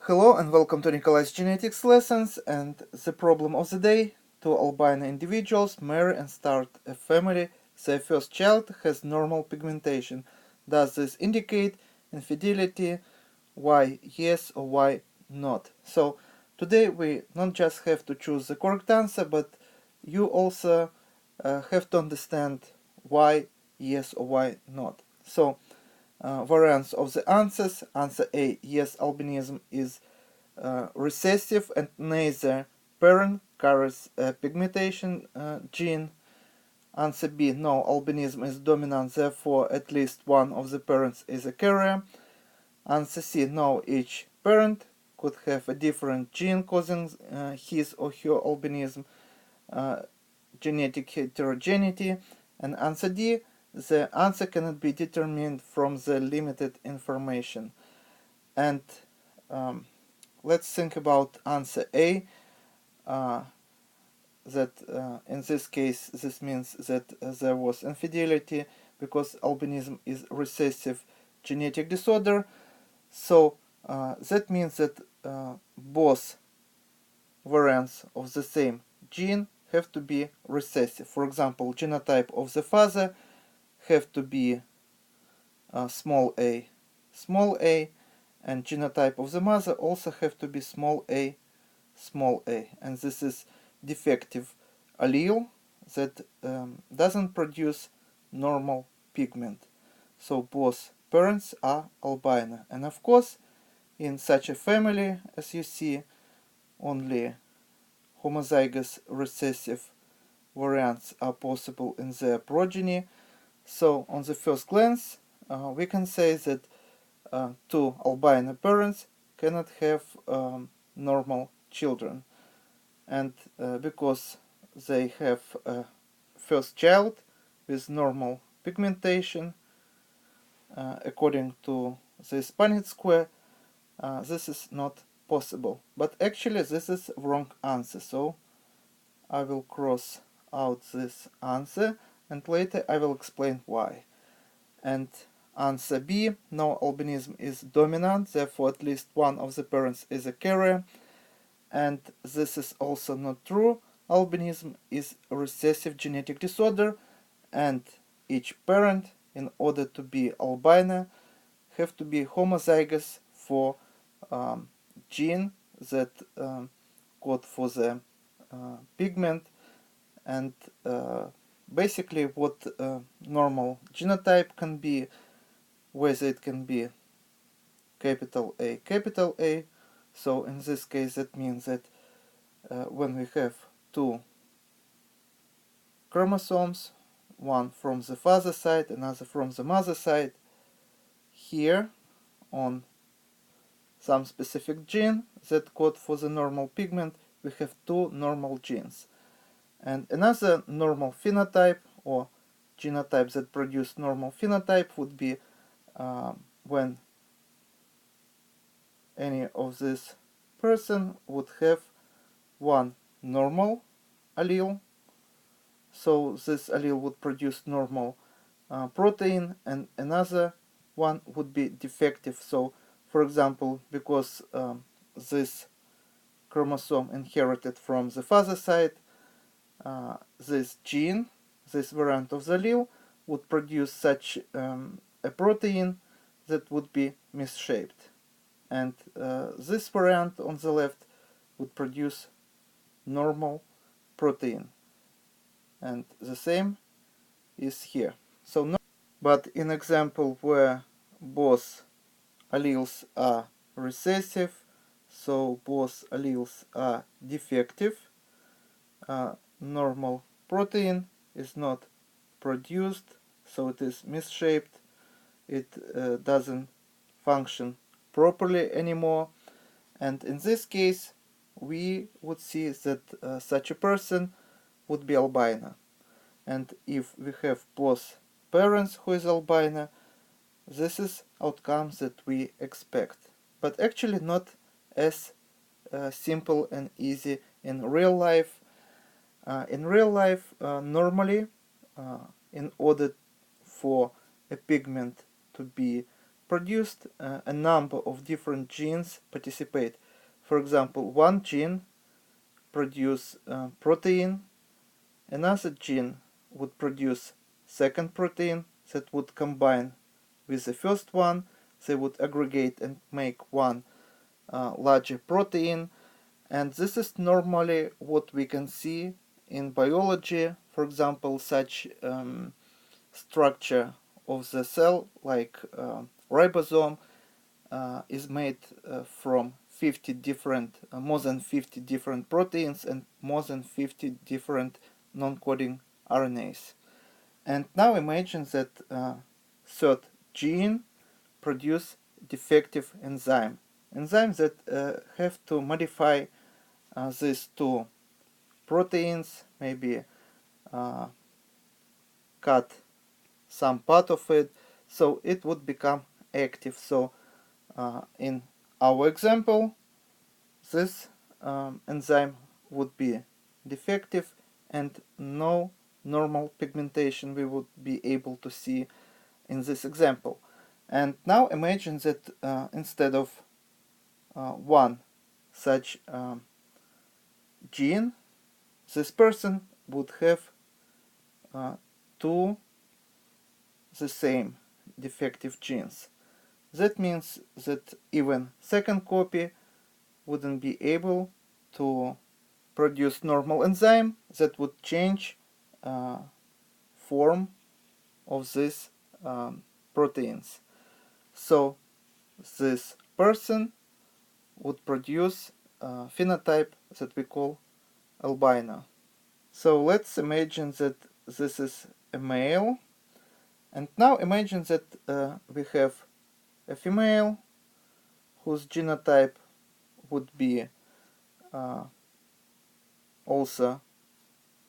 Hello and welcome to Nikolay's genetics lessons, and the problem of the day: two albino individuals marry and start a family. Their first child has normal pigmentation. Does this indicate infidelity? Why yes or why not? So today we not just have to choose the correct answer, but you also have to understand why yes or why not. So variants of the answers. Answer A: yes, albinism is recessive and neither parent carries a pigmentation gene. Answer B: no, albinism is dominant, therefore at least one of the parents is a carrier. Answer C: no, each parent could have a different gene causing his or her albinism, genetic heterogeneity. And answer D: the answer cannot be determined from the limited information. And let's think about answer A. That in this case, this means that there was infidelity because albinism is recessive genetic disorder. So that means that both variants of the same gene have to be recessive. For example, genotype of the father have to be small a, and genotype of the mother also have to be small a, and this is defective allele that doesn't produce normal pigment. So both parents are albino, and of course in such a family, as you see, only homozygous recessive variants are possible in their progeny. So on the first glance we can say that two albino parents cannot have normal children, and because they have a first child with normal pigmentation according to this Punnett square, this is not possible. But actually this is wrong answer, so I will cross out this answer and later I will explain why. And answer B: no, albinism is dominant, therefore at least one of the parents is a carrier. And this is also not true. Albinism is a recessive genetic disorder, and each parent, in order to be albino, have to be homozygous for gene that code for the pigment. And basically what normal genotype can be, whether it can be capital A. So in this case that means that when we have two chromosomes, one from the father side, another from the mother side, here on some specific gene that code for the normal pigment, we have two normal genes. And another normal phenotype or genotype that produce normal phenotype would be when any of this person would have one normal allele, so this allele would produce normal protein, and another one would be defective. So for example, because this chromosome inherited from the father side, this gene, this variant of the allele, would produce such a protein that would be misshaped, and this variant on the left would produce normal protein, and the same is here. So no, but in example where both alleles are recessive, so both alleles are defective, normal protein is not produced, so it is misshaped, it doesn't function properly anymore, and in this case we would see that such a person would be albino. And if we have both parents who is albino, this is outcomes that we expect, but actually not as simple and easy in real life. Normally, in order for a pigment to be produced, a number of different genes participate. For example, one gene produce protein, another gene would produce second protein that would combine with the first one. They would aggregate and make one larger protein, and this is normally what we can see in biology. For example, such structure of the cell, like ribosome, is made from 50 different, more than 50 different proteins and more than 50 different non-coding RNAs. And now imagine that third gene produce defective enzymes that have to modify these two proteins, maybe cut some part of it, so it would become active. So in our example, this enzyme would be defective and no normal pigmentation we would be able to see in this example. And now imagine that instead of one such gene, this person would have two the same defective genes. That means that even second copy wouldn't be able to produce normal enzyme that would change form of these proteins. So this person would produce a phenotype that we call albino. So let's imagine that this is a male, and now imagine that we have a female whose genotype would be also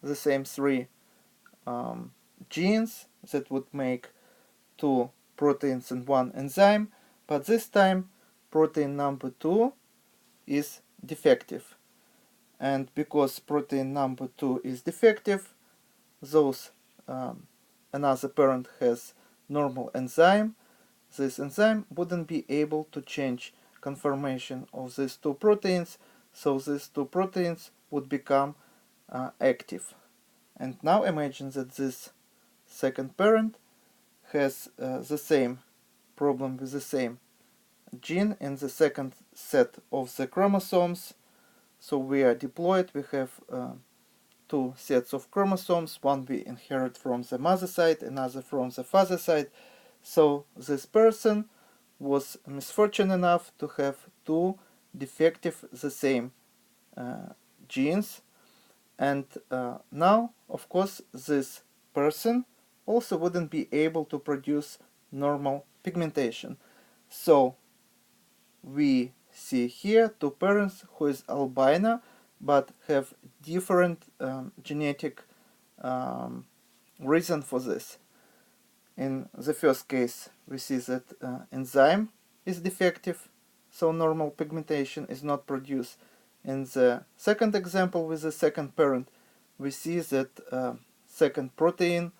the same three genes that would make two proteins and one enzyme, but this time protein number 2 is defective. And because protein number 2 is defective, those another parent has normal enzyme, this enzyme wouldn't be able to change conformation of these two proteins, so these two proteins would become active. And now imagine that this second parent has the same problem with the same gene in the second set of the chromosomes. So we are diploid, we have two sets of chromosomes, one we inherit from the mother side, another from the father side. So this person was misfortunate enough to have two defective the same genes, and now of course this person also wouldn't be able to produce normal pigmentation. So we see here two parents who is albino but have different genetic reason for this. In the first case, we see that enzyme is defective, so normal pigmentation is not produced. In the second example with the second parent, we see that second protein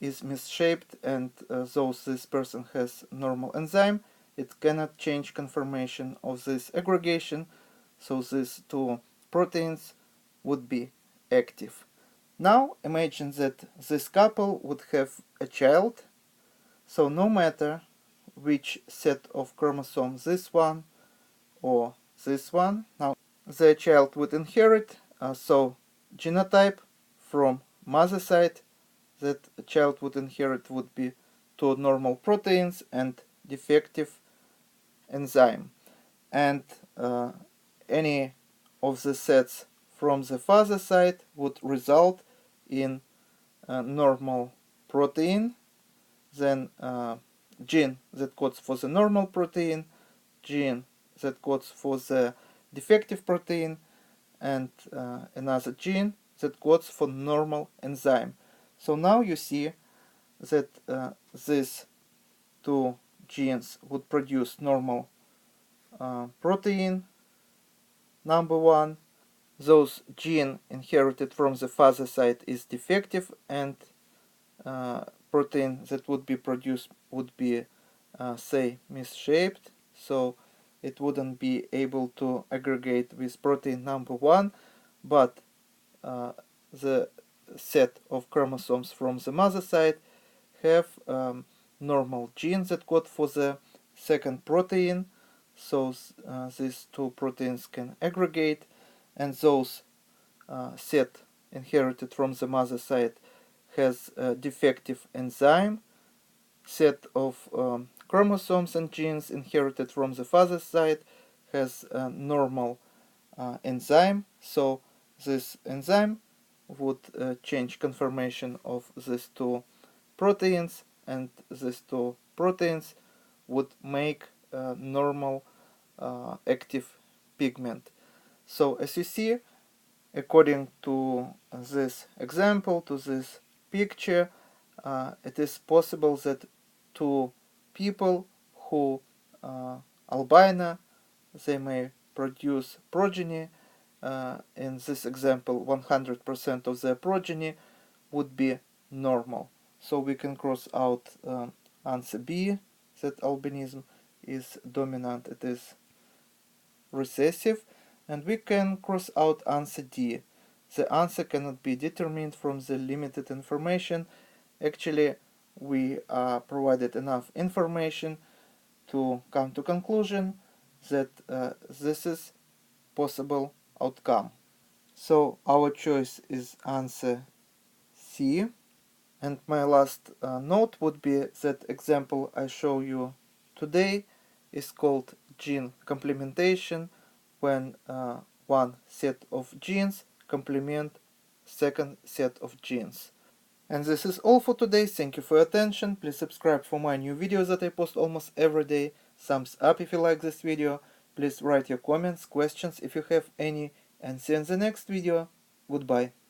is misshaped, and though this person has normal enzyme, it cannot change conformation of this aggregation, so these two proteins would be active. Now imagine that this couple would have a child, so no matter which set of chromosomes, this one or this one, now the child would inherit, so genotype from mother side that a child would inherit would be two normal proteins and defective enzyme. And any of the sets from the father side would result in normal protein, then gene that codes for the normal protein, gene that codes for the defective protein, and another gene that codes for normal enzyme. So now you see that these two genes would produce normal protein number 1. Those gene inherited from the father side is defective, and protein that would be produced would be say misshaped, so it wouldn't be able to aggregate with protein number 1, but the set of chromosomes from the mother side have normal genes that code for the second protein, so these two proteins can aggregate, and those set inherited from the mother side has a defective enzyme. Set of chromosomes and genes inherited from the father's side has a normal enzyme, so this enzyme would change conformation of these two proteins, and these two proteins would make normal active pigment. So as you see, according to this example, to this picture, it is possible that two people who albino, they may produce progeny. In this example, 100% of their progeny would be normal. So we can cross out answer B, that albinism is dominant, it is recessive, and we can cross out answer D. The answer cannot be determined from the limited information. Actually, we provided enough information to come to conclusion that this is possible outcome. So our choice is answer C. And my last note would be that example I show you today is called gene complementation, when one set of genes complement second set of genes. And this is all for today. Thank you for your attention. Please subscribe for my new videos that I post almost every day. Thumbs up if you like this video. Please write your comments, questions if you have any, and see you in the next video. Goodbye.